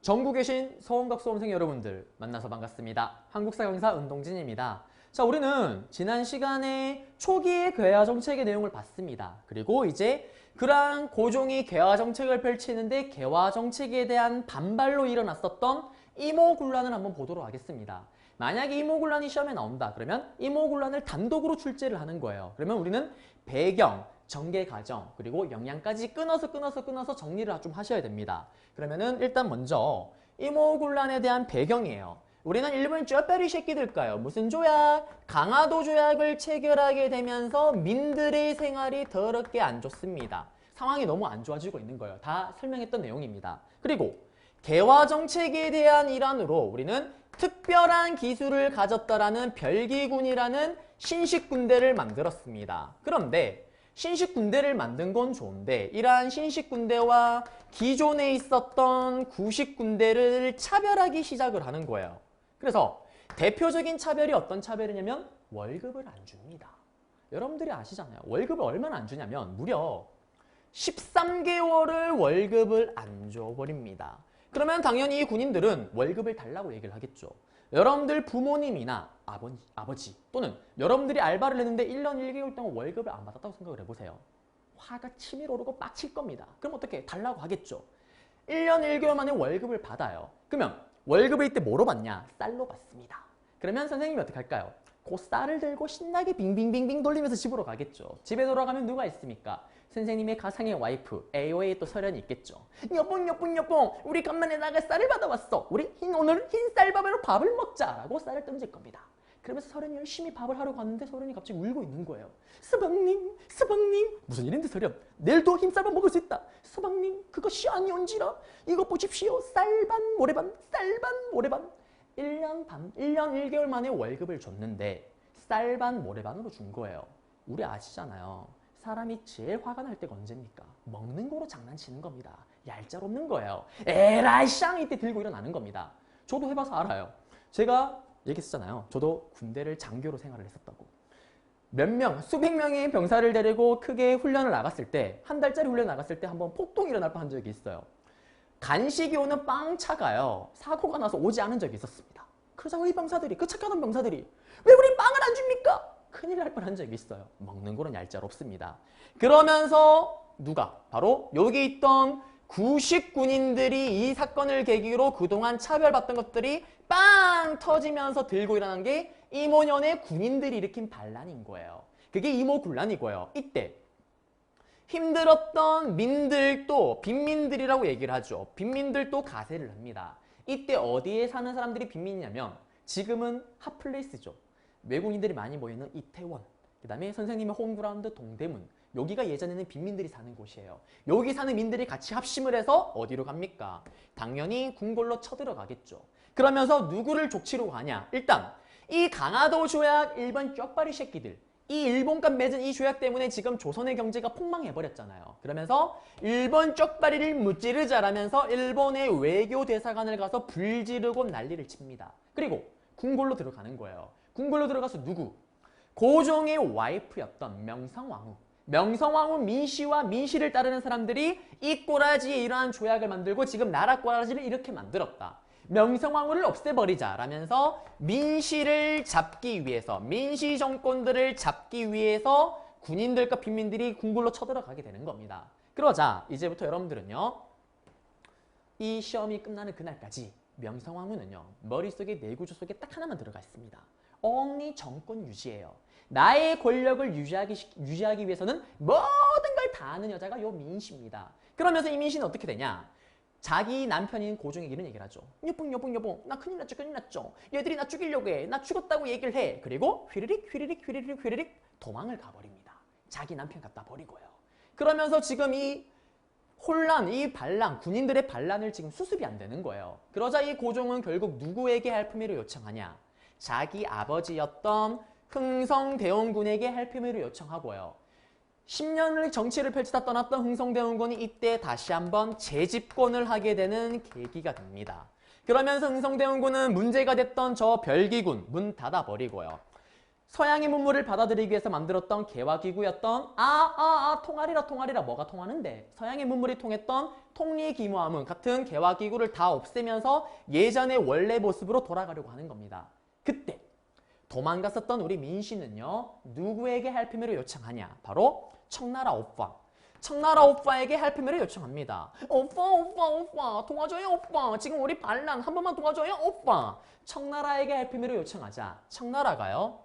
전국에 계신 서원각 수험생 여러분들 만나서 반갑습니다. 한국사 강사 은동진입니다. 자, 우리는 지난 시간에 초기의 괴화 정책의 내용을 봤습니다. 그리고 이제 그러한 고종이 괴화 정책을 펼치는데 괴화 정책에 대한 반발로 일어났었던 이모군란을 한번 보도록 하겠습니다. 만약에 이모군란이 시험에 나온다 그러면 이모군란을 단독으로 출제를 하는 거예요. 그러면 우리는 배경, 전개 과정, 그리고 영양까지 끊어서 정리를 좀 하셔야 됩니다. 그러면은 일단 먼저 이모군란에 대한 배경이에요. 우리는 일본 쩌빼리 새끼들까요? 무슨 조약? 강화도 조약을 체결하게 되면서 민들의 생활이 더럽게 안 좋습니다. 상황이 너무 안 좋아지고 있는 거예요. 다 설명했던 내용입니다. 그리고 개화 정책에 대한 일환으로 우리는 특별한 기술을 가졌다라는 별기군이라는 신식 군대를 만들었습니다. 그런데 신식 군대를 만든 건 좋은데 이러한 신식 군대와 기존에 있었던 구식 군대를 차별하기 시작을 하는 거예요. 그래서 대표적인 차별이 어떤 차별이냐면 월급을 안 줍니다. 여러분들이 아시잖아요. 월급을 얼마나 안 주냐면 무려 13개월을 월급을 안 줘버립니다. 그러면 당연히 이 군인들은 월급을 달라고 얘기를 하겠죠. 여러분들 부모님이나 아버지 또는 여러분들이 알바를 했는데 1년 1개월 동안 월급을 안 받았다고 생각을 해보세요. 화가 치밀어 오르고 빡칠 겁니다. 그럼 어떻게 달라고 하겠죠. 1년 1개월 만에 월급을 받아요. 그러면 월급을 이때 뭐로 받냐? 쌀로 받습니다. 그러면 선생님이 어떻게 할까요? 그 쌀을 들고 신나게 빙빙빙빙 돌리면서 집으로 가겠죠. 집에 돌아가면 누가 있습니까? 선생님의 가상의 와이프, AOA 또 설현이 있겠죠. 여봉, 우리 간만에 나가 쌀을 받아왔어. 우리 오늘 흰 쌀밥으로 밥을 먹자라고 쌀을 던질 겁니다. 그러면서 설현이 열심히 밥을 하러 갔는데 설현이 갑자기 울고 있는 거예요. 서방님, 무슨 일인데 설현? 내일도 흰쌀밥 먹을 수 있다. 서방님, 그것이 아니온지라. 이거 보십시오. 쌀반 모래반. 1년 1개월 만에 월급을 줬는데 쌀반 모래반으로 준 거예요. 우리 아시잖아요. 사람이 제일 화가 날 때가 언제입니까? 먹는 거로 장난치는 겁니다. 얄짤없는 거예요. 에라이 쌍 이때 들고 일어나는 겁니다. 저도 해봐서 알아요. 제가 얘기했잖아요. 저도 군대를 장교로 생활을 했었다고. 수백 명의 병사를 데리고 크게 훈련을 나갔을 때, 한 달짜리 훈련 나갔을 때 한번 폭동이 일어날 뻔한 적이 있어요. 간식이 오는 빵차가요. 사고가 나서 오지 않은 적이 있었습니다. 그러자 이 병사들이, 그 착하던 병사들이 왜 우리 빵을 안 줍니까? 큰일 날 뻔한 적이 있어요. 먹는 거는 얄짤없습니다. 그러면서 누가? 바로 여기 있던 구식 군인들이 이 사건을 계기로 그동안 차별받던 것들이 빵 터지면서 들고 일어난 게 이모년의 군인들이 일으킨 반란인 거예요. 그게 이모군란이고요. 이때 힘들었던 민들도 빈민들이라고 얘기를 하죠. 빈민들도 가세를 합니다. 이때 어디에 사는 사람들이 빈민이냐면 지금은 핫플레이스죠. 외국인들이 많이 모이는 이태원, 그 다음에 선생님의 홈그라운드 동대문, 여기가 예전에는 빈민들이 사는 곳이에요. 여기 사는 민들이 같이 합심을 해서 어디로 갑니까? 당연히 궁궐로 쳐들어가겠죠. 그러면서 누구를 족치러 가냐? 일단 이 강화도 조약 일본 쪽발이 새끼들, 이 일본과 맺은 이 조약 때문에 지금 조선의 경제가 폭망해버렸잖아요. 그러면서 일본 쪽발이를 무찌르자라면서 일본의 외교대사관을 가서 불지르고 난리를 칩니다. 그리고 궁궐로 들어가는 거예요. 궁궐로 들어가서 누구? 고종의 와이프였던 명성왕후. 명성왕후 민씨와 민씨를 따르는 사람들이 이 꼬라지에 이러한 조약을 만들고 지금 나라 꼬라지를 이렇게 만들었다. 명성왕후를 없애버리자라면서 민씨를 잡기 위해서, 민씨 정권들을 잡기 위해서 군인들과 빈민들이 궁궐로 쳐들어가게 되는 겁니다. 그러자 이제부터 여러분들은요, 이 시험이 끝나는 그날까지 명성왕후는요, 머릿속에 내구조 속에 딱 하나만 들어가 있습니다. only 정권 유지예요. 나의 권력을 유지하기 위해서는 모든 걸 다 아는 여자가 요 민씨입니다. 그러면서 이 민씨는 어떻게 되냐? 자기 남편인 고종에게 이런 얘기를 하죠. 여봉, 나 큰일 났죠. 얘들이 나 죽이려고 해. 나 죽었다고 얘기를 해. 그리고 휘리릭 도망을 가버립니다. 자기 남편 갖다 버리고요. 그러면서 지금 이 혼란, 이 반란, 군인들의 반란을 지금 수습이 안 되는 거예요. 그러자 이 고종은 결국 누구에게 할품위를 요청하냐? 자기 아버지였던 흥성대원군에게 할품위를 요청하고요. 10년을 정치를 펼치다 떠났던 흥성대원군이 이때 다시 한번 재집권을 하게 되는 계기가 됩니다. 그러면서 흥성대원군은 문제가 됐던 저 별기군 문 닫아버리고요. 서양의 문물을 받아들이기 위해서 만들었던 개화기구였던 통하리라 뭐가 통하는데 서양의 문물이 통했던 통리기무화문 같은 개화기구를 다 없애면서 예전의 원래 모습으로 돌아가려고 하는 겁니다. 그때 도망갔었던 우리 민씨는요. 누구에게 할피미를 요청하냐? 바로 청나라 오빠. 청나라 오빠에게 할피미를 요청합니다. 오빠 도와줘요 오빠. 지금 우리 반란 한 번만 도와줘요 오빠. 청나라에게 할피미를 요청하자 청나라가요.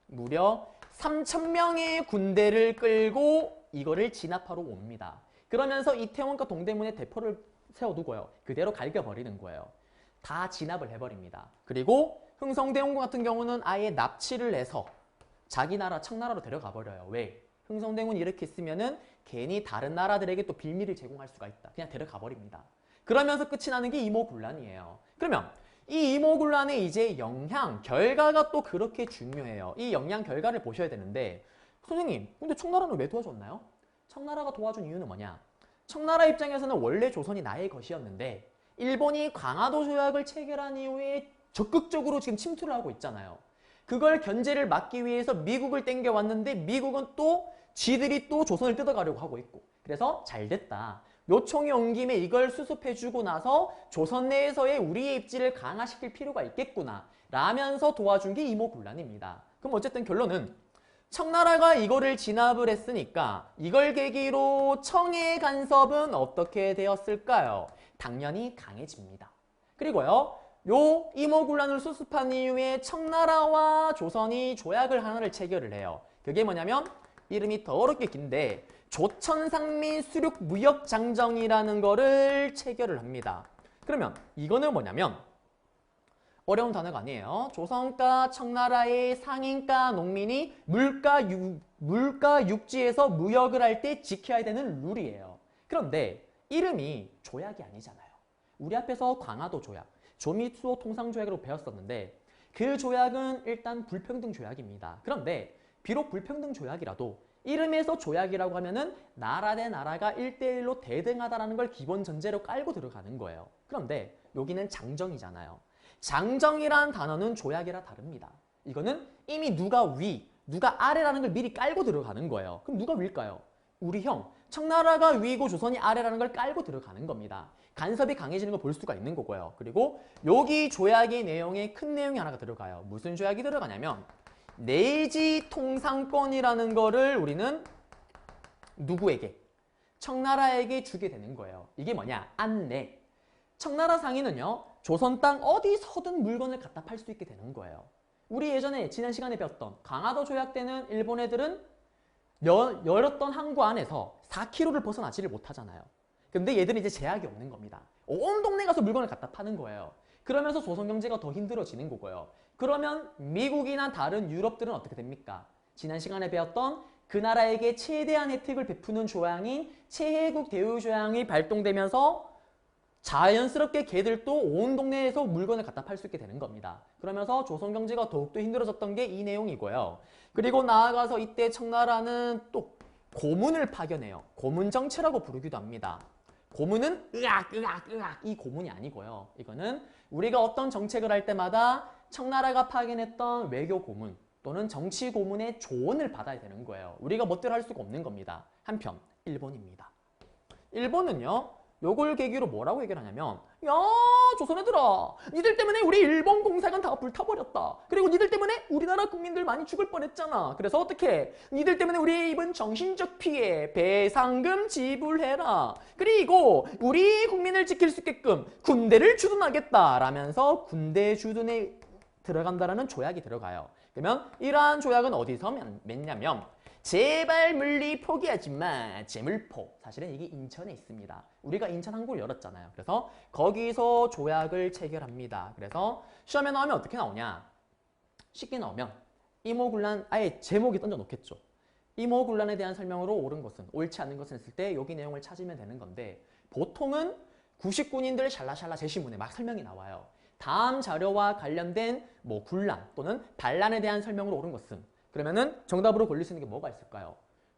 무려 3,000명의 군대를 끌고 이거를 진압하러 옵니다. 그러면서 이태원과 동대문에 대포를 세워두고요. 그대로 갈겨버리는 거예요. 다 진압을 해버립니다. 그리고 흥성대원군 같은 경우는 아예 납치를 해서 자기 나라 청나라로 데려가 버려요. 왜? 흥성대원군이 이렇게 있으면은 괜히 다른 나라들에게 또 빌미를 제공할 수가 있다. 그냥 데려가 버립니다. 그러면서 끝이 나는 게 이모군란이에요. 그러면 이 이모군란의 이제 영향, 결과가 또 그렇게 중요해요. 이 영향 결과를 보셔야 되는데 선생님, 근데 청나라는 왜 도와줬나요? 청나라가 도와준 이유는 뭐냐? 청나라 입장에서는 원래 조선이 나의 것이었는데 일본이 강화도 조약을 체결한 이후에 적극적으로 지금 침투를 하고 있잖아요. 그걸 견제를 막기 위해서 미국을 땡겨왔는데 미국은 또 지들이 또 조선을 뜯어가려고 하고 있고 그래서 잘 됐다. 요청이 온 김에 이걸 수습해주고 나서 조선 내에서의 우리의 입지를 강화시킬 필요가 있겠구나 라면서 도와준 게 이모군란입니다. 그럼 어쨌든 결론은 청나라가 이거를 진압을 했으니까 이걸 계기로 청의 간섭은 어떻게 되었을까요? 당연히 강해집니다. 그리고요. 요 이모군란을 수습한 이후에 청나라와 조선이 조약을 하나를 체결을 해요. 그게 뭐냐면 이름이 더럽게 긴데 조천상민 수륙무역장정이라는 거를 체결을 합니다. 그러면 이거는 뭐냐면 어려운 단어가 아니에요. 조선과 청나라의 상인가 농민이 물가 육지에서 무역을 할 때 지켜야 되는 룰이에요. 그런데 이름이 조약이 아니잖아요. 우리 앞에서 강화도 조약, 조미수호 통상조약으로 배웠었는데 그 조약은 일단 불평등 조약입니다. 그런데 비록 불평등 조약이라도 이름에서 조약이라고 하면은 나라 대 나라가 1대1로 대등하다는 걸 기본 전제로 깔고 들어가는 거예요. 그런데 여기는 장정이잖아요. 장정이란 단어는 조약이라 다릅니다. 이거는 이미 누가 위, 누가 아래라는 걸 미리 깔고 들어가는 거예요. 그럼 누가 위일까요? 우리 형, 청나라가 위고 조선이 아래라는 걸 깔고 들어가는 겁니다. 간섭이 강해지는 걸 볼 수가 있는 거고요. 그리고 여기 조약의 내용에 큰 내용이 하나가 들어가요. 무슨 조약이 들어가냐면 내지 통상권이라는 거를 우리는 누구에게? 청나라에게 주게 되는 거예요. 이게 뭐냐? 안내. 청나라 상인은요. 조선 땅 어디서든 물건을 갖다 팔 수 있게 되는 거예요. 우리 예전에 지난 시간에 배웠던 강화도 조약 때는 일본 애들은 열었던 항구 안에서 4km를 벗어나지를 못하잖아요. 근데 얘들은 이제 제약이 없는 겁니다. 온 동네 가서 물건을 갖다 파는 거예요. 그러면서 조선 경제가 더 힘들어지는 거고요. 그러면 미국이나 다른 유럽들은 어떻게 됩니까? 지난 시간에 배웠던 그 나라에게 최대한 혜택을 베푸는 조항인 최혜국 대우조항이 발동되면서 자연스럽게 걔들도 온 동네에서 물건을 갖다 팔 수 있게 되는 겁니다. 그러면서 조선 경제가 더욱더 힘들어졌던 게 이 내용이고요. 그리고 나아가서 이때 청나라는 또 고문을 파견해요. 고문정치라고 부르기도 합니다. 고문은 으악 이 고문이 아니고요. 이거는 우리가 어떤 정책을 할 때마다 청나라가 파견했던 외교 고문 또는 정치 고문의 조언을 받아야 되는 거예요. 우리가 멋대로 할 수가 없는 겁니다. 한편 일본입니다. 일본은요. 요걸 계기로 뭐라고 얘기를 하냐면 야 조선 애들아 니들 때문에 우리 일본 공사관 다 불타버렸다. 그리고 니들 때문에 우리나라 국민들 많이 죽을 뻔했잖아. 그래서 어떻게 니들 때문에 우리 입은 정신적 피해 배상금 지불해라. 그리고 우리 국민을 지킬 수 있게끔 군대를 주둔하겠다 라면서 군대 주둔에 들어간다라는 조약이 들어가요. 그러면 이러한 조약은 어디서 맺냐면 제발 물리 포기하지 마. 제물포. 사실은 이게 인천에 있습니다. 우리가 인천 항구를 열었잖아요. 그래서 거기서 조약을 체결합니다. 그래서 시험에 나오면 어떻게 나오냐? 쉽게 나오면 이모군란 아예 제목이 던져 놓겠죠. 이모군란에 대한 설명으로 옳은 것은 옳지 않은 것은 했을 때 여기 내용을 찾으면 되는 건데 보통은 99인들 샬라샬라 제시문에 막 설명이 나와요. 다음 자료와 관련된 뭐 군란 또는 반란에 대한 설명으로 옳은 것은 그러면은 정답으로 걸릴 수 있는 게 뭐가 있을까요?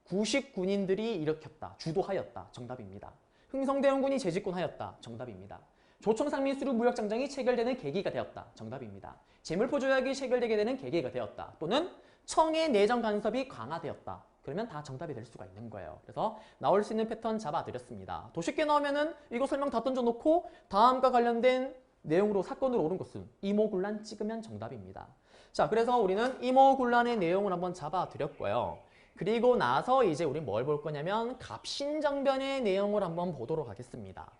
99인들이 일으켰다, 주도하였다. 정답입니다. 흥성대원군이 재집권하였다. 정답입니다. 조총상민수루 무역장정이 체결되는 계기가 되었다. 정답입니다. 재물포 조약이 체결되게 되는 계기가 되었다. 또는 청의 내정 간섭이 강화되었다. 그러면 다 정답이 될 수가 있는 거예요. 그래서 나올 수 있는 패턴 잡아드렸습니다. 더 쉽게 나오면은 이거 설명 다 던져놓고 다음과 관련된 내용으로 사건으로 옳은 것은 이모군란 찍으면 정답입니다. 자, 그래서 우리는 이모군란의 내용을 한번 잡아드렸고요. 그리고 나서 이제 우리 뭘 볼 거냐면 갑신정변의 내용을 한번 보도록 하겠습니다.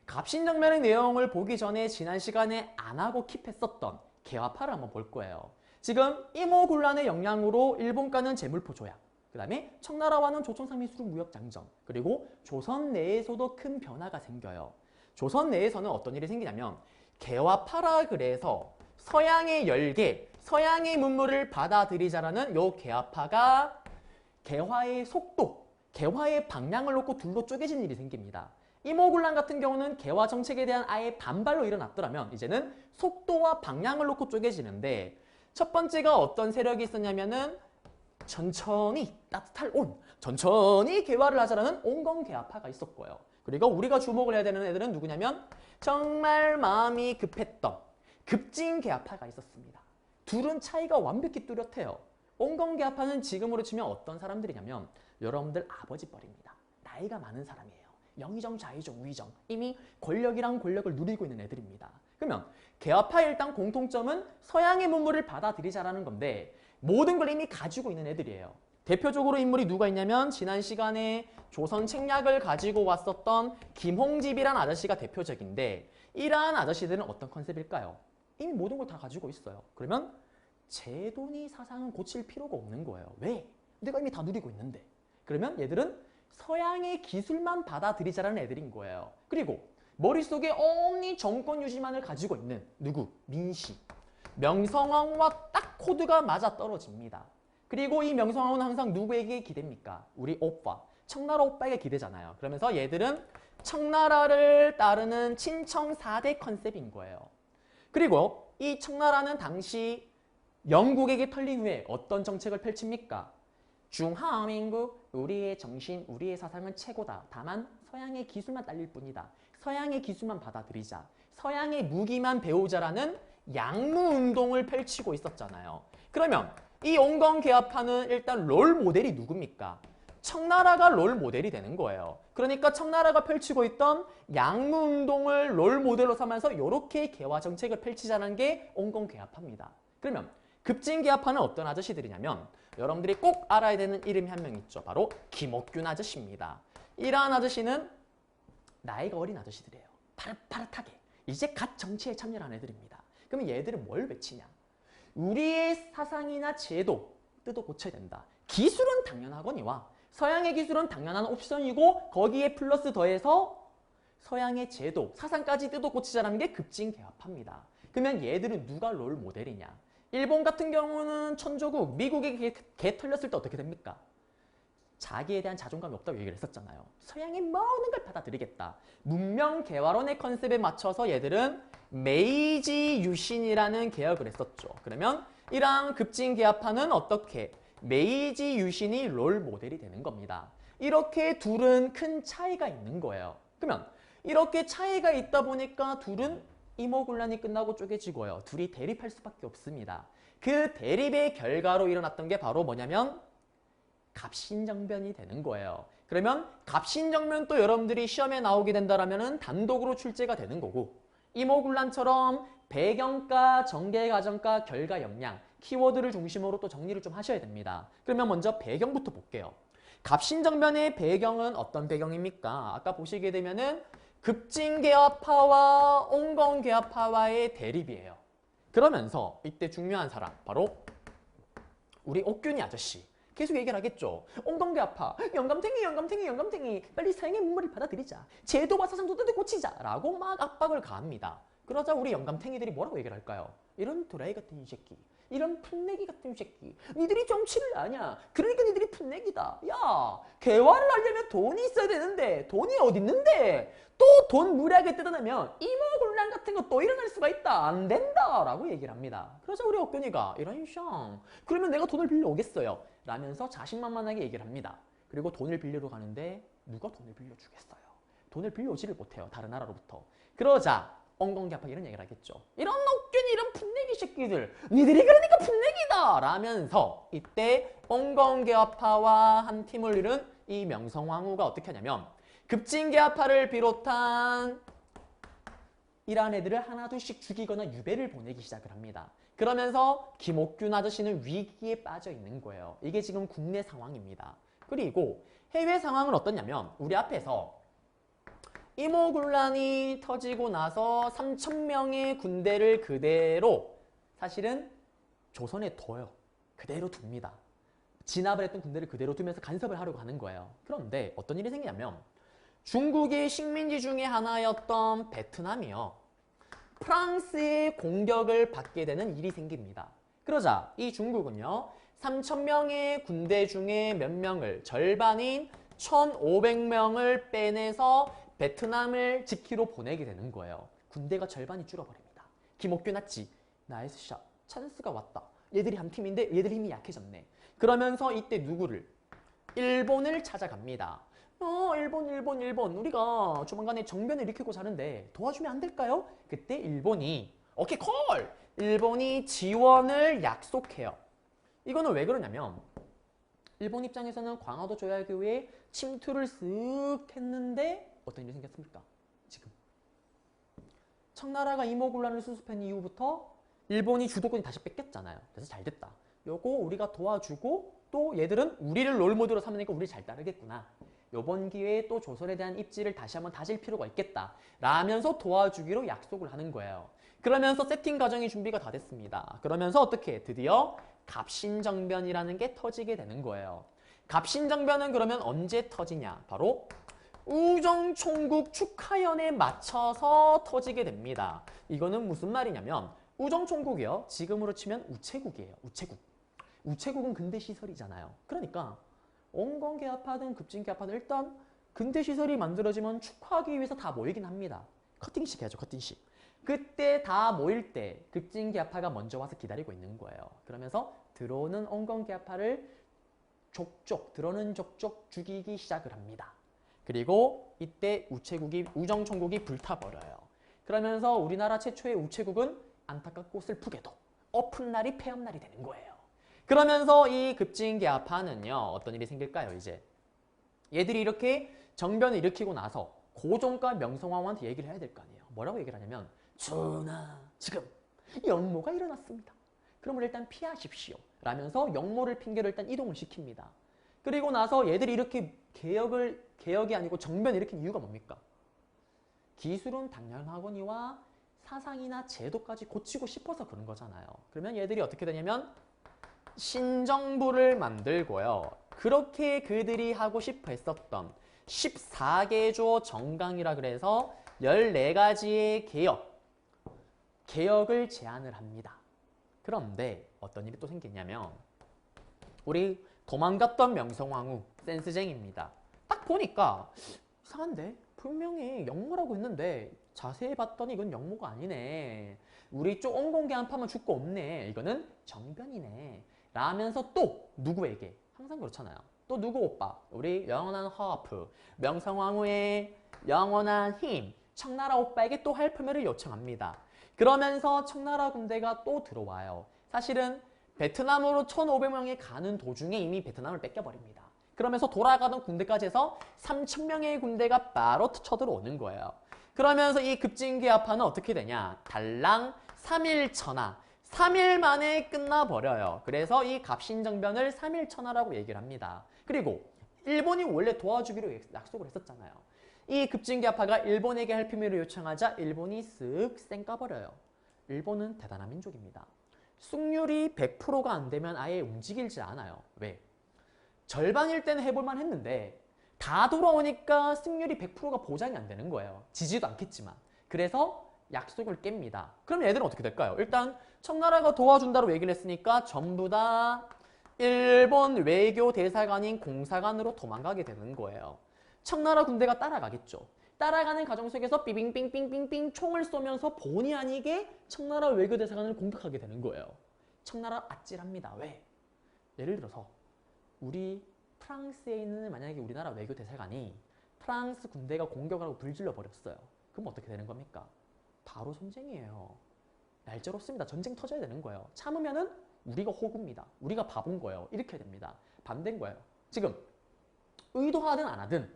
갑신정변의 내용을 보기 전에 지난 시간에 안 하고 킵했었던 개화파를 한번 볼 거예요. 지금 이모군란의 영향으로 일본과는 재물포 조약, 그 다음에 청나라와는 조총상민수루 무역장정, 그리고 조선 내에서도 큰 변화가 생겨요. 조선 내에서는 어떤 일이 생기냐면 개화파라 그래서 서양의 열계, 서양의 문물을 받아들이자라는 요 개화파가 개화의 속도, 개화의 방향을 놓고 둘로 쪼개진 일이 생깁니다. 이모군란 같은 경우는 개화 정책에 대한 아예 반발로 일어났더라면 이제는 속도와 방향을 놓고 쪼개지는데 첫 번째가 어떤 세력이 있었냐면은 천천히 따뜻할 온, 천천히 개화를 하자라는 온건개화파가 있었고요. 그리고 우리가 주목을 해야 되는 애들은 누구냐면 정말 마음이 급했던 급진개화파가 있었습니다. 둘은 차이가 완벽히 뚜렷해요. 온건개화파는 지금으로 치면 어떤 사람들이냐면 여러분들 아버지 뻘입니다. 나이가 많은 사람이에요. 영의정, 좌의정, 우의정 이미 권력이랑 권력을 누리고 있는 애들입니다. 그러면 개화파의 일단 공통점은 서양의 문물을 받아들이자라는 건데 모든 걸 이미 가지고 있는 애들이에요. 대표적으로 인물이 누가 있냐면 지난 시간에 조선 책략을 가지고 왔었던 김홍집이란 아저씨가 대표적인데 이러한 아저씨들은 어떤 컨셉일까요? 이미 모든 걸 다 가지고 있어요. 그러면 제 돈이 사상은 고칠 필요가 없는 거예요. 왜? 내가 이미 다 누리고 있는데. 그러면 얘들은 서양의 기술만 받아들이자라는 애들인 거예요. 그리고 머릿속에 온리 정권 유지만을 가지고 있는 누구? 민씨. 명성황후와 딱 코드가 맞아 떨어집니다. 그리고 이 명성황후는 항상 누구에게 기대입니까? 우리 오빠. 청나라 오빠에게 기대잖아요. 그러면서 얘들은 청나라를 따르는 친청 4대 컨셉인 거예요. 그리고 이 청나라는 당시 영국에게 털린 후에 어떤 정책을 펼칩니까? 중화민국, 우리의 정신, 우리의 사상은 최고다. 다만 서양의 기술만 딸릴 뿐이다. 서양의 기술만 받아들이자. 서양의 무기만 배우자라는 양무운동을 펼치고 있었잖아요. 그러면 이 온건개화파는 일단 롤 모델이 누굽니까? 청나라가 롤 모델이 되는 거예요. 그러니까 청나라가 펼치고 있던 양무운동을 롤 모델로 삼아서 이렇게 개화 정책을 펼치자는 게 온건개화파입니다. 그러면 급진개화파는 어떤 아저씨들이냐면 여러분들이 꼭 알아야 되는 이름이 한 명 있죠. 바로 김옥균 아저씨입니다. 이러한 아저씨는 나이가 어린 아저씨들이에요. 파릇파릇하게. 이제 갓 정치에 참여한 애들입니다. 그러면 얘들은 뭘 외치냐? 우리의 사상이나 제도 뜯어 고쳐야 된다. 기술은 당연하거니와 서양의 기술은 당연한 옵션이고 거기에 플러스 더해서 서양의 제도, 사상까지 뜯어 고치자라는 게 급진개화파입니다. 그러면 얘들은 누가 롤 모델이냐? 일본 같은 경우는 천조국, 미국에게 개 털렸을 때 어떻게 됩니까? 자기에 대한 자존감이 없다고 얘기를 했었잖아요. 서양의 모든 걸 받아들이겠다. 문명 개화론의 컨셉에 맞춰서 얘들은 메이지 유신이라는 개혁을 했었죠. 그러면 이러한 급진개화파는 어떻게? 메이지 유신이 롤 모델이 되는 겁니다. 이렇게 둘은 큰 차이가 있는 거예요. 그러면 이렇게 차이가 있다 보니까 둘은 이모군란이 끝나고 쪼개지고요. 둘이 대립할 수밖에 없습니다. 그 대립의 결과로 일어났던 게 바로 뭐냐면 갑신정변이 되는 거예요. 그러면 갑신정변 또 여러분들이 시험에 나오게 된다면 단독으로 출제가 되는 거고 이모군란처럼 배경과 전개과정과 결과 역량 키워드를 중심으로 또 정리를 좀 하셔야 됩니다. 그러면 먼저 배경부터 볼게요. 갑신정변의 배경은 어떤 배경입니까? 아까 보시게 되면은 급진개화파와 온건개화파와의 대립이에요. 그러면서 이때 중요한 사람 바로 우리 옥균이 아저씨 계속 얘기를 하겠죠. 온건개화파 영감탱이 빨리 서양의 문물을 받아들이자. 제도와 사상도 뜯어 고치자 라고 막 압박을 가합니다. 그러자 우리 영감탱이들이 뭐라고 얘기를 할까요? 이런 도라이 같은 이 새끼, 이런 풋내기 같은 새끼, 니들이 정치를 아냐? 그러니까 니들이 풋내기다. 야, 개화를 하려면 돈이 있어야 되는데 돈이 어디 있는데? 또 돈 무리하게 뜯어내면 이모군란 같은 거 또 일어날 수가 있다. 안 된다 라고 얘기를 합니다. 그러자 우리 옥균이가 이런 샹 그러면 내가 돈을 빌려 오겠어요 라면서 자신만만하게 얘기를 합니다. 그리고 돈을 빌리러 가는데 누가 돈을 빌려주겠어요? 돈을 빌려오지를 못해요. 다른 나라로부터. 그러자 엉겅퀴아파가 이런 얘기를 하겠죠. 이런 웃긴 이런 풋내기 새끼들, 니들이 그러니까 풋내기다 라면서 이때 엉겅퀴아파와 한 팀을 이룬 이 명성황후가 어떻게 하냐면 급진개아파를 비롯한 이러한 애들을 하나둘씩 죽이거나 유배를 보내기 시작을 합니다. 그러면서 김옥균 아저씨는 위기에 빠져 있는 거예요. 이게 지금 국내 상황입니다. 그리고 해외 상황은 어떠냐면 우리 앞에서 이모군란이 터지고 나서 3,000명의 군대를 그대로 사실은 조선에 둬요. 그대로 둡니다. 진압을 했던 군대를 그대로 두면서 간섭을 하려고 하는 거예요. 그런데 어떤 일이 생기냐면 중국의 식민지 중에 하나였던 베트남이요. 프랑스의 공격을 받게 되는 일이 생깁니다. 그러자 이 중국은요. 3,000명의 군대 중에 몇 명을 절반인 1,500명을 빼내서 베트남을 지키러 보내게 되는 거예요. 군대가 절반이 줄어버립니다. 김옥균 아치 나이스 샷 찬스가 왔다. 얘들이 한 팀인데 얘들 힘이 약해졌네. 그러면서 이때 누구를? 일본을 찾아갑니다. 일본. 우리가 조만간에 정변을 일으키고자 하는데 도와주면 안 될까요? 그때 일본이 오케이 콜! 일본이 지원을 약속해요. 이거는 왜 그러냐면 일본 입장에서는 광화도 조약교회에 침투를 쓱 했는데 어떤 일이 생겼습니까? 지금 청나라가 이모군란을 수습한 이후부터 일본이 주도권이 다시 뺏겼잖아요. 그래서 잘 됐다. 요거 우리가 도와주고 또 얘들은 우리를 롤모델로 삼으니까 우리 잘 따르겠구나. 요번 기회에 또 조선에 대한 입지를 다시 한번 다질 필요가 있겠다 라면서 도와주기로 약속을 하는 거예요. 그러면서 세팅 과정이 준비가 다 됐습니다. 그러면서 어떻게 드디어 갑신정변이라는 게 터지게 되는 거예요. 갑신정변은 그러면 언제 터지냐? 바로 우정총국 축하연에 맞춰서 터지게 됩니다. 이거는 무슨 말이냐면 우정총국이요. 지금으로 치면 우체국이에요. 우체국. 우체국은 근대시설이잖아요. 그러니까 엉겅퀴아파든 급진개아파든 일단 근대시설이 만들어지면 축하하기 위해서 다 모이긴 합니다. 커팅식 해야죠. 커팅식. 그때 다 모일 때 급진개아파가 먼저 와서 기다리고 있는 거예요. 그러면서 들어오는 엉겅퀴아파를 들어오는 족족 죽이기 시작을 합니다. 그리고 이때 우정총국이 불타버려요. 그러면서 우리나라 최초의 우체국은 안타깝고 슬프게도 엎은 날이 폐업날이 되는 거예요. 그러면서 이 급진개아파는요. 어떤 일이 생길까요? 이제 얘들이 이렇게 정변을 일으키고 나서 고종과 명성황후한테 얘기를 해야 될 거 아니에요. 뭐라고 얘기를 하냐면 전하 지금 영모가 일어났습니다. 그러면 일단 피하십시오. 라면서 영모를 핑계로 일단 이동을 시킵니다. 그리고 나서 얘들이 이렇게 개혁이 아니고 정변을 일으킨 이유가 뭡니까? 기술은 당연하거니와 사상이나 제도까지 고치고 싶어서 그런 거잖아요. 그러면 얘들이 어떻게 되냐면 신정부를 만들고요. 그렇게 그들이 하고 싶어 했었던 14개조 정강이라 그래서 14가지의 개혁을 제안을 합니다. 그런데 어떤 일이 또 생기냐면 우리 도망갔던 명성황후 센스쟁입니다. 딱 보니까 이상한데? 분명히 영모라고 했는데 자세히 봤더니 이건 영모가 아니네. 우리 쪽 엉겅퀴아파만 죽고 없네. 이거는 정변이네. 라면서 또 누구에게? 항상 그렇잖아요. 또 누구 오빠? 우리 영원한 허프, 명성황후의 영원한 힘, 청나라 오빠에게 또 할품을 요청합니다. 그러면서 청나라 군대가 또 들어와요. 사실은 베트남으로 1,500명이 가는 도중에 이미 베트남을 뺏겨버립니다. 그러면서 돌아가던 군대까지 해서 3,000명의 군대가 바로 쳐들어오는 거예요. 그러면서 이 급진개아파는 어떻게 되냐? 달랑 3일 천하. 3일 만에 끝나버려요. 그래서 이 갑신정변을 3일 천하라고 얘기를 합니다. 그리고 일본이 원래 도와주기로 약속을 했었잖아요. 이 급진개아파가 일본에게 할피미를 요청하자 일본이 쓱 쌩까버려요. 일본은 대단한 민족입니다. 승률이 100%가 안 되면 아예 움직이지 않아요. 왜? 절반일 때는 해볼만 했는데 다 돌아오니까 승률이 100%가 보장이 안 되는 거예요. 지지도 않겠지만. 그래서 약속을 깹니다. 그럼 얘들은 어떻게 될까요? 일단 청나라가 도와준다고 얘기를 했으니까 전부 다 일본 외교 대사관인 공사관으로 도망가게 되는 거예요. 청나라 군대가 따라가겠죠. 따라가는 과정 속에서 삐빙빙빙빙빙 총을 쏘면서 본의 아니게 청나라 외교 대사관을 공격하게 되는 거예요. 청나라 아찔합니다. 왜? 예를 들어서 우리 프랑스에 있는 만약에 우리나라 외교 대사관이 프랑스 군대가 공격을 하고 불질러 버렸어요. 그럼 어떻게 되는 겁니까? 바로 전쟁이에요. 날짜롭습니다. 전쟁 터져야 되는 거예요. 참으면은 우리가 호구입니다. 우리가 바본 거예요. 이렇게 됩니다. 반대인 거예요. 지금 의도하든 안 하든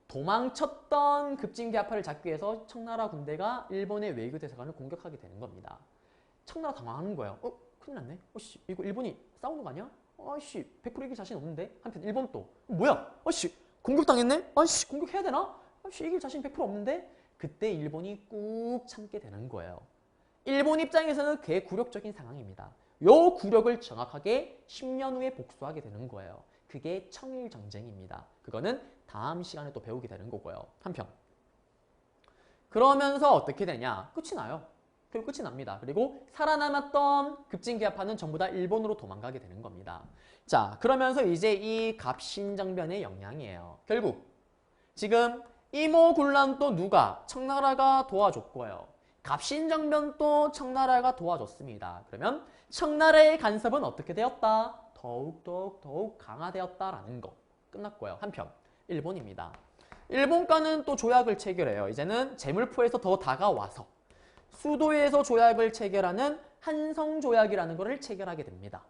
도망쳤던 급진계합파를 잡기 위해서 청나라 군대가 일본의 외교 대사관을 공격하게 되는 겁니다. 청나라 당황하는 거예요. 큰일 났네. 이거 일본이 싸우는 거 아니야? 100% 이길 자신 없는데? 한편 일본 또 뭐야? 공격당했네? 공격해야 되나? 이길 자신 100% 없는데? 그때 일본이 꾹 참게 되는 거예요. 일본 입장에서는 꽤 굴욕적인 상황입니다. 요 굴욕을 정확하게 10년 후에 복수하게 되는 거예요. 그게 청일전쟁입니다. 그거는 다음 시간에 또 배우게 되는 거고요. 한편 그러면서 어떻게 되냐? 끝이 나요. 그리고 끝이 납니다. 그리고 살아남았던 급진계합파는 전부 다 일본으로 도망가게 되는 겁니다. 자, 그러면서 이제 이 갑신정변의 영향이에요. 결국 지금 이모군란도 누가? 청나라가 도와줬고요. 갑신정변도 청나라가 도와줬습니다. 그러면 청나라의 간섭은 어떻게 되었다? 더욱 강화되었다라는 거. 끝났고요. 한편 일본입니다. 일본과는 또 조약을 체결해요. 이제는 제물포에서 더 다가와서 수도에서 조약을 체결하는 한성조약이라는 것을 체결하게 됩니다.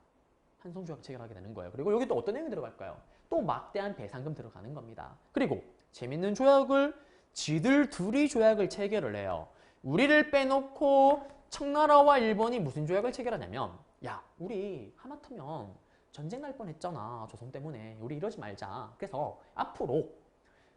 한성조약 체결하게 되는 거예요. 그리고 여기 또 어떤 내용이 들어갈까요? 또 막대한 배상금 들어가는 겁니다. 그리고 재밌는 조약을 지들 둘이 조약을 체결을 해요. 우리를 빼놓고 청나라와 일본이 무슨 조약을 체결하냐면 야, 우리 하마터면 전쟁 날 뻔했잖아. 조선 때문에. 우리 이러지 말자. 그래서 앞으로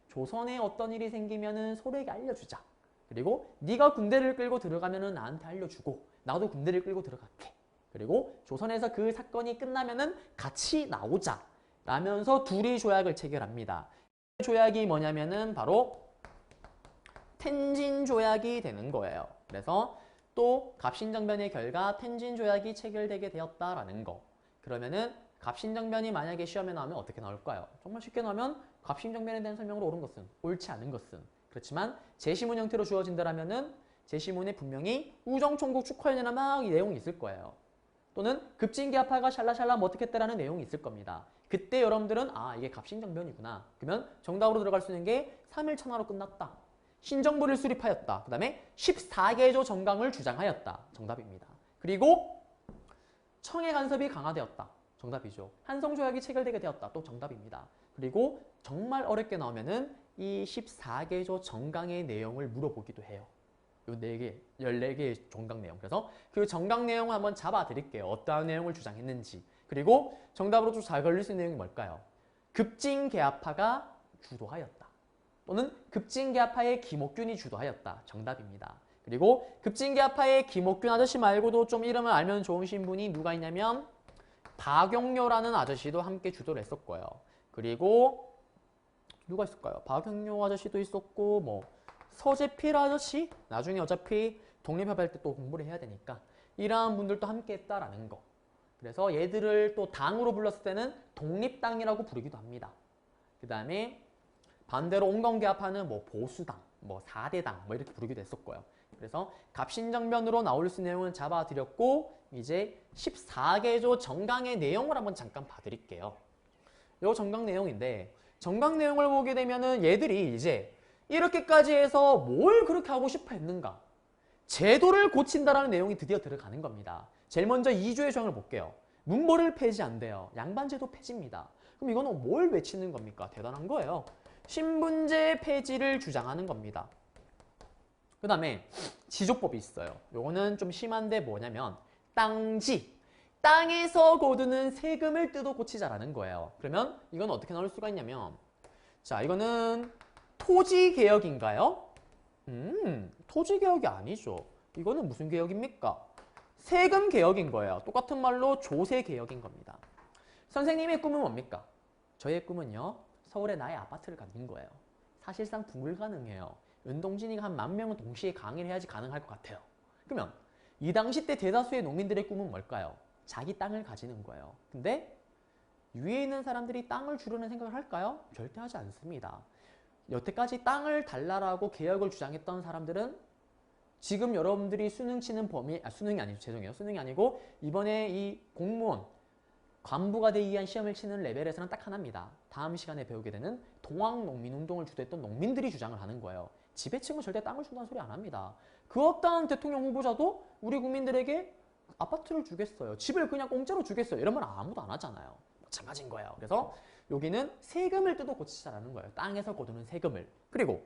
조선에 어떤 일이 생기면은 서로에게 알려주자. 그리고 네가 군대를 끌고 들어가면은 나한테 알려주고 나도 군대를 끌고 들어갈게. 그리고 조선에서 그 사건이 끝나면은 같이 나오자. 라면서 둘이 조약을 체결합니다. 조약이 뭐냐면은 바로 텐진 조약이 되는 거예요. 그래서 또 갑신정변의 결과 텐진 조약이 체결되게 되었다라는 거. 그러면은 갑신정변이 만약에 시험에 나오면 어떻게 나올까요? 정말 쉽게 나오면 갑신정변에 대한 설명으로 옳은 것은, 옳지 않은 것은. 그렇지만 제시문 형태로 주어진다라면은 제시문에 분명히 우정총국 축하연이나 막 이 내용이 있을 거예요. 또는 급진계합파가 샬라샬라 뭐 어떻게 했다라는 내용이 있을 겁니다. 그때 여러분들은 이게 갑신정변이구나. 그러면 정답으로 들어갈 수 있는 게 3.1천하로 끝났다. 신정부를 수립하였다. 그 다음에 14개조 정강을 주장하였다. 정답입니다. 그리고 청의 간섭이 강화되었다. 정답이죠. 한성조약이 체결되게 되었다. 또 정답입니다. 그리고 정말 어렵게 나오면은 이 14개조 정강의 내용을 물어보기도 해요. 요 4개, 14개의 정강 내용. 그래서 그 정강 내용을 한번 잡아 드릴게요. 어떠한 내용을 주장했는지. 그리고 정답으로 좀 잘 걸릴 수 있는 내용이 뭘까요? 급진계합파가 주도하였다. 또는 급진계합파의 김옥균이 주도하였다. 정답입니다. 그리고 급진계합파의 김옥균 아저씨 말고도 좀 이름을 알면 좋으신 분이 누가 있냐면 박용료라는 아저씨도 함께 주도를 했었고요. 그리고 누가 있을까요? 박용료 아저씨도 있었고 뭐 서재필 아저씨? 나중에 어차피 독립협할 때 또 공부를 해야 되니까 이러한 분들도 함께 했다라는 거. 그래서 얘들을 또 당으로 불렀을 때는 독립당이라고 부르기도 합니다. 그 다음에 반대로 온건계합파는 뭐 보수당, 뭐 4대당 뭐 이렇게 부르기도 했었고요. 그래서 갑신정변으로 나올 수 있는 내용은 잡아드렸고 이제 14개조 정강의 내용을 한번 잠깐 봐드릴게요. 이 정강 내용인데 정강 내용을 보게 되면은 얘들이 이제 이렇게까지 해서 뭘 그렇게 하고 싶어 했는가? 제도를 고친다라는 내용이 드디어 들어가는 겁니다. 제일 먼저 2조의 조항을 볼게요. 문벌을 폐지한대요. 양반제도 폐지입니다. 그럼 이거는 뭘 외치는 겁니까? 대단한 거예요. 신분제 폐지를 주장하는 겁니다. 그 다음에 지조법이 있어요. 요거는 좀 심한데 뭐냐면 땅지, 땅에서 거두는 세금을 뜯어 고치자라는 거예요. 그러면 이건 어떻게 나올 수가 있냐면 자, 이거는 토지개혁인가요? 토지개혁이 아니죠. 이거는 무슨 개혁입니까? 세금개혁인 거예요. 똑같은 말로 조세개혁인 겁니다. 선생님의 꿈은 뭡니까? 저의 꿈은요. 서울에 나의 아파트를 갖는 거예요. 사실상 불가능해요. 은동진이가 한 10,000명은 동시에 강의를 해야지 가능할 것 같아요. 그러면 이 당시 때 대다수의 농민들의 꿈은 뭘까요? 자기 땅을 가지는 거예요. 근데 위에 있는 사람들이 땅을 주려는 생각을 할까요? 절대 하지 않습니다. 여태까지 땅을 달라라고 개혁을 주장했던 사람들은 지금 여러분들이 수능 치는 범위, 수능이 아니죠. 죄송해요. 수능이 아니고 이번에 이 공무원, 간부가 되기 위한 시험을 치는 레벨에서는 딱 하나입니다. 다음 시간에 배우게 되는 동학농민운동을 주도했던 농민들이 주장을 하는 거예요. 지배층은 절대 땅을 준다는 소리 안 합니다. 그 어떠한 대통령 후보자도 우리 국민들에게 아파트를 주겠어요. 집을 그냥 공짜로 주겠어요. 이런 말 아무도 안 하잖아요. 마찬가지인 거예요. 그래서 여기는 세금을 뜯어 고치자라는 거예요. 땅에서 거두는 세금을. 그리고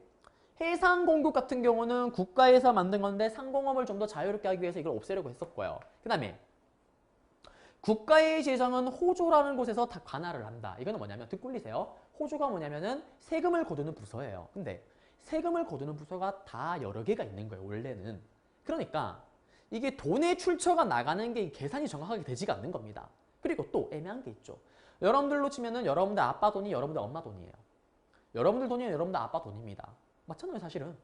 해상 공급 같은 경우는 국가에서 만든 건데 상공업을 좀 더 자유롭게 하기 위해서 이걸 없애려고 했었고요. 그 다음에 국가의 재정은 호조라는 곳에서 다 관할을 한다. 이거는 뭐냐면 듣고 리세요. 호조가 뭐냐면은 세금을 거두는 부서예요. 근데 세금을 거두는 부서가 다 여러 개가 있는 거예요. 원래는. 그러니까 이게 돈의 출처가 나가는 게 계산이 정확하게 되지가 않는 겁니다. 그리고 또 애매한 게 있죠. 여러분들로 치면은 여러분들 아빠 돈이 여러분들 엄마 돈이에요. 여러분들 돈이 여러분들 아빠 돈입니다. 맞잖아요, 사실은.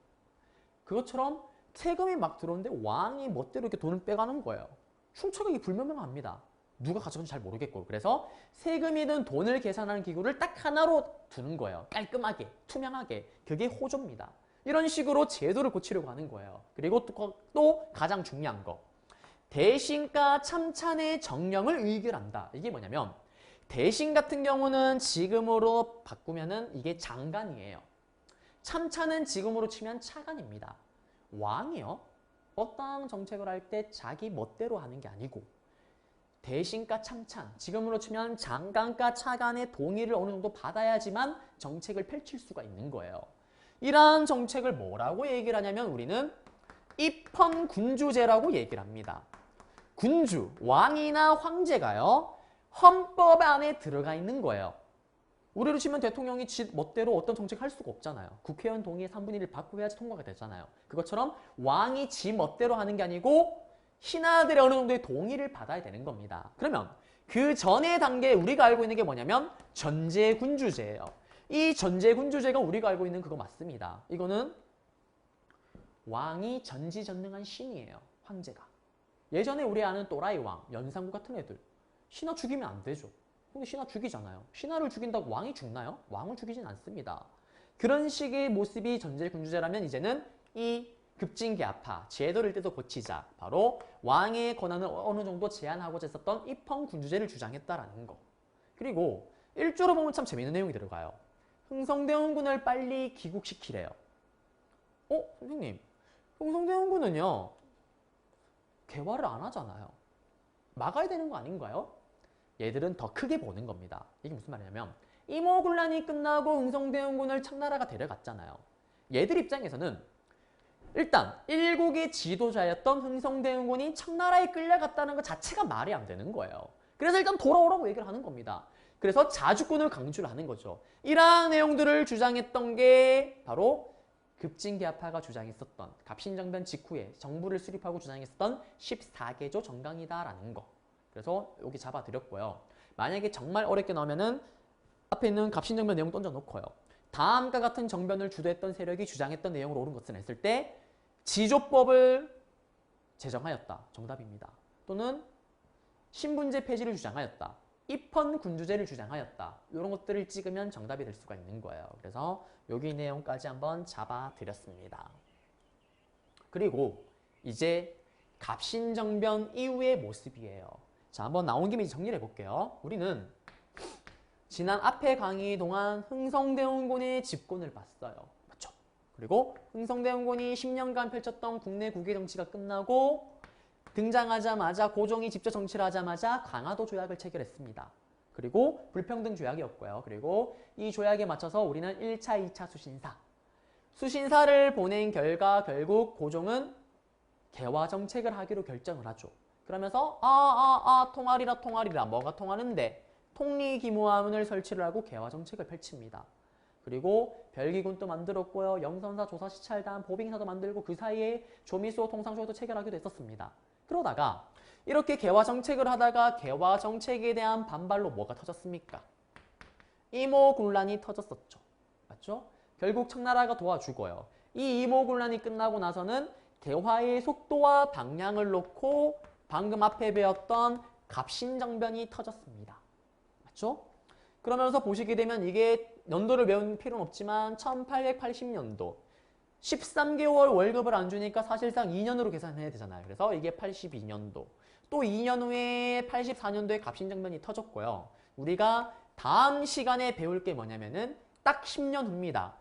그것처럼 세금이 막 들어오는데 왕이 멋대로 이렇게 돈을 빼가는 거예요. 출처가 불명명합니다. 누가 가져간지 잘 모르겠고. 그래서 세금이든 돈을 계산하는 기구를 딱 하나로 두는 거예요. 깔끔하게, 투명하게. 그게 호조입니다. 이런 식으로 제도를 고치려고 하는 거예요. 그리고 또 가장 중요한 거. 대신가 참찬의 정령을 의결한다. 이게 뭐냐면 대신 같은 경우는 지금으로 바꾸면은 이게 장관이에요. 참찬은 지금으로 치면 차관입니다. 왕이요. 어떠한 정책을 할 때 자기 멋대로 하는 게 아니고 대신가 참찬, 지금으로 치면 장관과 차관의 동의를 어느 정도 받아야지만 정책을 펼칠 수가 있는 거예요. 이러한 정책을 뭐라고 얘기를 하냐면 우리는 입헌군주제라고 얘기를 합니다. 군주, 왕이나 황제가요. 헌법 안에 들어가 있는 거예요. 우리로 치면 대통령이 지 멋대로 어떤 정책 할 수가 없잖아요. 국회의원 동의의 3분의 1을 받고 해야지 통과가 되잖아요. 그것처럼 왕이 지 멋대로 하는 게 아니고 신하들의 어느 정도의 동의를 받아야 되는 겁니다. 그러면 그 전의 단계에 우리가 알고 있는 게 뭐냐면 전제군주제예요. 이 전제군주제가 우리가 알고 있는 그거 맞습니다. 이거는 왕이 전지전능한 신이에요. 황제가. 예전에 우리 아는 또라이 왕, 연산구 같은 애들 신하 죽이면 안 되죠. 근데 신하 죽이잖아요. 신하를 죽인다고 왕이 죽나요? 왕을 죽이진 않습니다. 그런 식의 모습이 전제군주제라면 이제는 이 급진계합화, 제도를 뜯어 고치자. 바로 왕의 권한을 어느 정도 제한하고자 했었던 입헌군주제를 주장했다라는 거. 그리고 1조로 보면 참 재밌는 내용이 들어가요. 흥성대원군을 빨리 귀국시키래요. 선생님, 흥성대원군은요. 개화를 안 하잖아요. 막아야 되는 거 아닌가요? 얘들은 더 크게 보는 겁니다. 이게 무슨 말이냐면 이모군란이 끝나고 흥성대원군을 청나라가 데려갔잖아요. 얘들 입장에서는 일단 일국의 지도자였던 흥성대원군이 청나라에 끌려갔다는 것 자체가 말이 안 되는 거예요. 그래서 일단 돌아오라고 얘기를 하는 겁니다. 그래서 자주권을 강조를 하는 거죠. 이러한 내용들을 주장했던 게 바로 급진계합화가 주장했었던 갑신정변 직후에 정부를 수립하고 주장했었던 14개조 정강이다라는 거. 그래서 여기 잡아드렸고요. 만약에 정말 어렵게 나오면은 앞에 있는 갑신정변 내용 던져놓고요. 다음과 같은 정변을 주도했던 세력이 주장했던 내용으로 옳은 것은 했을 때 지조법을 제정하였다. 정답입니다. 또는 신분제 폐지를 주장하였다. 입헌군주제를 주장하였다. 이런 것들을 찍으면 정답이 될 수가 있는 거예요. 그래서 여기 내용까지 한번 잡아드렸습니다. 그리고 이제 갑신정변 이후의 모습이에요. 자, 한번 나온 김에 정리를 해볼게요. 우리는 지난 앞에 강의 동안 흥성대원군의 집권을 봤어요. 맞죠? 그리고 흥성대원군이 10년간 펼쳤던 국내 국외 정치가 끝나고 등장하자마자 고종이 직접 정치를 하자마자 강화도 조약을 체결했습니다. 그리고 불평등 조약이었고요. 그리고 이 조약에 맞춰서 우리는 1차, 2차 수신사. 수신사를 보낸 결과 결국 고종은 개화 정책을 하기로 결정을 하죠. 그러면서 통할이라 뭐가 통하는데 통리기무화문을 설치를 하고 개화 정책을 펼칩니다. 그리고 별기군도 만들었고요. 영선사, 조사시찰단, 보빙사도 만들고 그 사이에 조미수호, 통상조약도 체결하기도 했었습니다. 그러다가 이렇게 개화 정책을 하다가 개화 정책에 대한 반발로 뭐가 터졌습니까? 이모군란이 터졌었죠. 맞죠? 결국 청나라가 도와주고요. 이 이모군란이 끝나고 나서는 개화의 속도와 방향을 놓고 방금 앞에 배웠던 갑신정변이 터졌습니다. 맞죠? 그러면서 보시게 되면 이게 연도를 외울 필요는 없지만 1880년도 13개월 월급을 안 주니까 사실상 2년으로 계산해야 되잖아요. 그래서 이게 82년도. 또 2년 후에 84년도에 갑신정변이 터졌고요. 우리가 다음 시간에 배울 게 뭐냐면은 딱 10년 후입니다.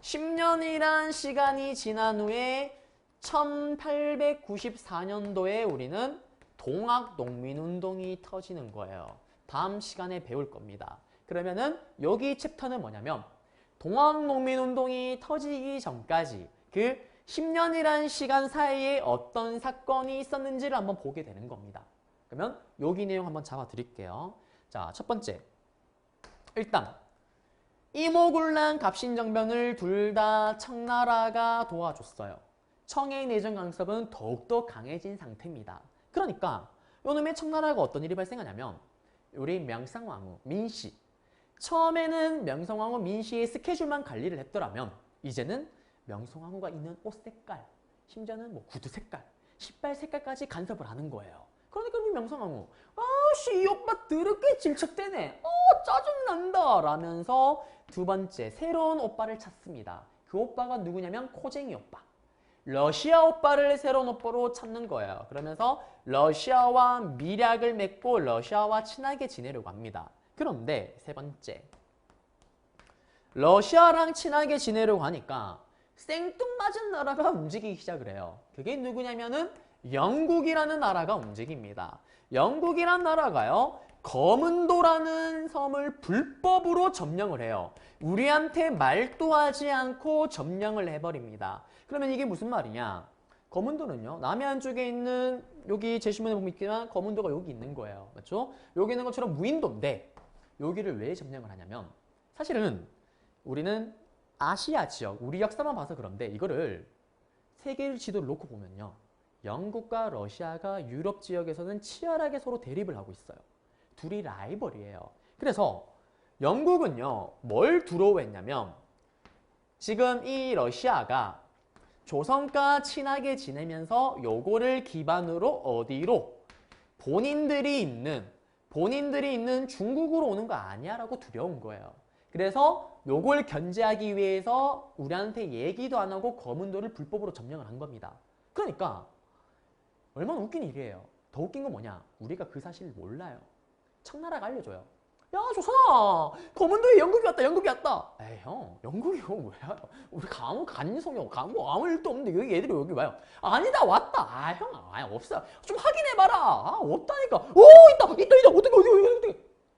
10년이란 시간이 지난 후에 1894년도에 우리는 동학농민운동이 터지는 거예요. 다음 시간에 배울 겁니다. 그러면은 여기 챕터는 뭐냐면 동학농민운동이 터지기 전까지 그 10년이란 시간 사이에 어떤 사건이 있었는지를 한번 보게 되는 겁니다. 그러면 여기 내용 한번 잡아 드릴게요. 자, 첫 번째. 일단 이모군란 갑신정변을 둘 다 청나라가 도와줬어요. 청의 내정 간섭은 더욱더 강해진 상태입니다. 그러니까 요놈의 청나라가 어떤 일이 발생하냐면 우리 명성황후 민씨, 처음에는 명성황후 민씨의 스케줄만 관리를 했더라면 이제는 명성황후가 입는 옷 색깔, 심지어는 뭐 구두 색깔, 신발 색깔까지 간섭을 하는 거예요. 그러니까 우리 명성황후, 아씨 이 오빠 더럽게 질척대네, 짜증난다 라면서 두 번째 새로운 오빠를 찾습니다. 그 오빠가 누구냐면 코쟁이 오빠, 러시아 오빠를 새로운 오빠로 찾는 거예요. 그러면서 러시아와 밀약을 맺고 러시아와 친하게 지내려고 합니다. 그런데 세 번째, 러시아랑 친하게 지내려고 하니까 생뚱맞은 나라가 움직이기 시작을 해요. 그게 누구냐면은 영국이라는 나라가 움직입니다. 영국이란 나라가요, 거문도라는 섬을 불법으로 점령을 해요. 우리한테 말도 하지 않고 점령을 해버립니다. 그러면 이게 무슨 말이냐? 거문도는요, 남해안 쪽에 있는, 여기 제시문에 보면 있지만 거문도가 여기 있는 거예요. 맞죠? 여기 있는 것처럼 무인도인데 여기를 왜 점령을 하냐면, 사실은 우리는 아시아 지역, 우리 역사만 봐서 그런데 이거를 세계 지도를 놓고 보면요, 영국과 러시아가 유럽 지역에서는 치열하게 서로 대립을 하고 있어요. 둘이 라이벌이에요. 그래서 영국은요, 뭘 두려워했냐면 지금 이 러시아가 조선과 친하게 지내면서 요거를 기반으로 어디로? 본인들이 있는 중국으로 오는 거 아니야? 라고 두려운 거예요. 그래서 요걸 견제하기 위해서 우리한테 얘기도 안 하고 거문도를 불법으로 점령을 한 겁니다. 그러니까 얼마나 웃긴 일이에요. 더 웃긴 건 뭐냐? 우리가 그 사실을 몰라요. 청나라가 알려줘요. 야, 조선아, 거문도에 영국이 왔다, 영국이 왔다. 에이, 형, 영국이 왜 와요? 우리 아무 간성이 아무 일도 없는데 여기 애들이 여기 와요. 아니다, 왔다. 아, 형, 없어. 좀 확인해봐라. 없다니까. 오, 있다. 어떻게.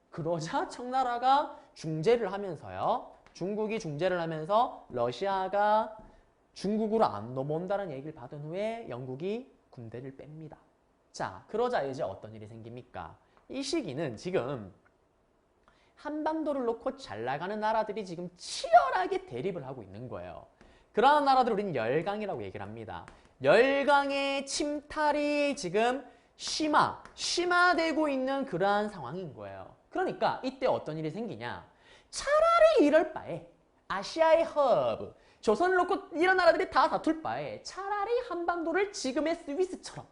그러자 청나라가 중재를 하면서요, 중국이 중재를 하면서 러시아가 중국으로 안 넘어온다는 얘기를 받은 후에 영국이 군대를 뺍니다. 자, 그러자 이제 어떤 일이 생깁니까? 이 시기는 지금 한반도를 놓고 잘 나가는 나라들이 지금 치열하게 대립을 하고 있는 거예요. 그러한 나라들을 우리는 열강이라고 얘기를 합니다. 열강의 침탈이 지금 심화되고 있는 그러한 상황인 거예요. 그러니까 이때 어떤 일이 생기냐? 차라리 이럴 바에 아시아의 허브, 조선을 놓고 이런 나라들이 다 다툴 바에 차라리 한반도를 지금의 스위스처럼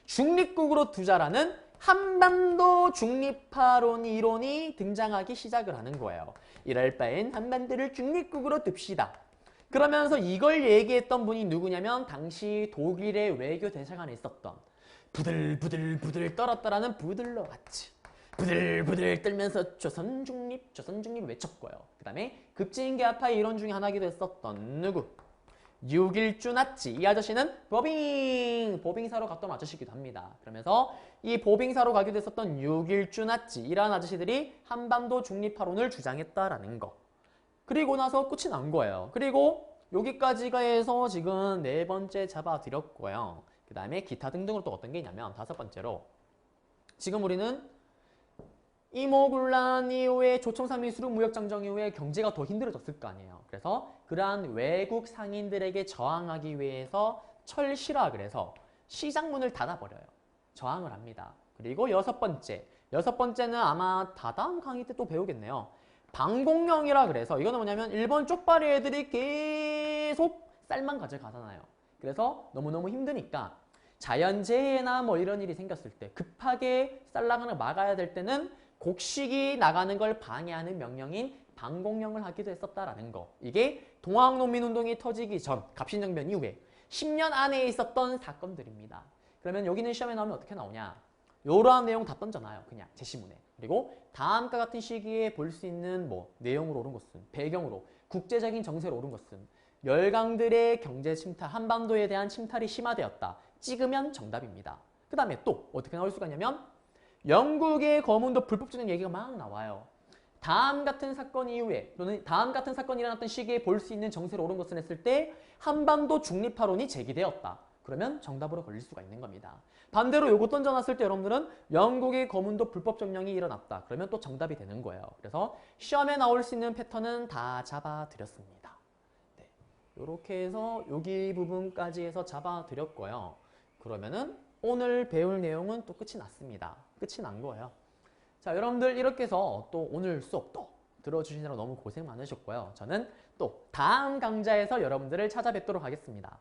중립국으로 두자라는 한반도 중립화론 이론이 등장하기 시작을 하는 거예요. 이럴 바엔 한반도를 중립국으로 둡시다. 그러면서 이걸 얘기했던 분이 누구냐면 당시 독일의 외교대사관에 있었던 부들부들 떨었다라는 부들러 같이 부들부들 떨면서 조선 중립 외쳤고요. 그 다음에 급진계합파 이론 중에 하나기도 했었던 누구? 육일주 나치. 이 아저씨는 보빙사로 갔던 아저씨기도 합니다. 그러면서 이 보빙사로 가기도 했었던 육일주 나치, 이러한 아저씨들이 한반도 중립화론을 주장했다라는 거. 그리고 나서 끝이 난 거예요. 그리고 여기까지가 해서 지금 네 번째 잡아드렸고요. 그 다음에 기타 등등으로 또 어떤 게 있냐면 다섯 번째로 지금 우리는 이모군란 이후에 조총상민수륙 무역장정 이후에 경제가 더 힘들어졌을 거 아니에요. 그래서 그러한 외국 상인들에게 저항하기 위해서 철실화, 그래서 시장문을 닫아버려요. 저항을 합니다. 그리고 여섯 번째는 아마 다다음 강의 때 또 배우겠네요. 방공령이라 그래서 이거는 뭐냐면 일본 쪽발이 애들이 계속 쌀만 가져가잖아요. 그래서 너무너무 힘드니까 자연재해나 뭐 이런 일이 생겼을 때 급하게 쌀 나가는 걸 막아야 될 때는 곡식이 나가는 걸 방해하는 명령인 방공령을 하기도 했었다라는 거. 이게 동학농민운동이 터지기 전, 갑신정변 이후에 10년 안에 있었던 사건들입니다. 그러면 여기는 시험에 나오면 어떻게 나오냐? 요러한 내용 다 던져놔요. 그냥 제시문에. 그리고 다음과 같은 시기에 볼 수 있는 뭐 내용으로 오른 것은 배경으로 국제적인 정세로 오른 것은 열강들의 경제 침탈, 한반도에 대한 침탈이 심화되었다. 찍으면 정답입니다. 그 다음에 또 어떻게 나올 수가 있냐면 영국의 거문도 불법적인 얘기가 막 나와요. 다음 같은 사건 이후에 또는 다음 같은 사건이 일어났던 시기에 볼 수 있는 정세로 오른 것은 했을 때 한반도 중립화론이 제기되었다. 그러면 정답으로 걸릴 수가 있는 겁니다. 반대로 요거 던져놨을 때 여러분들은 영국의 거문도 불법 정령이 일어났다. 그러면 또 정답이 되는 거예요. 그래서 시험에 나올 수 있는 패턴은 다 잡아드렸습니다. 네, 이렇게 해서 여기 부분까지 해서 잡아드렸고요. 그러면은 오늘 배울 내용은 또 끝이 났습니다. 끝이 난 거예요. 자, 여러분들 이렇게 해서 또 오늘 수업도 들어주시느라 너무 고생 많으셨고요. 저는 또 다음 강좌에서 여러분들을 찾아뵙도록 하겠습니다.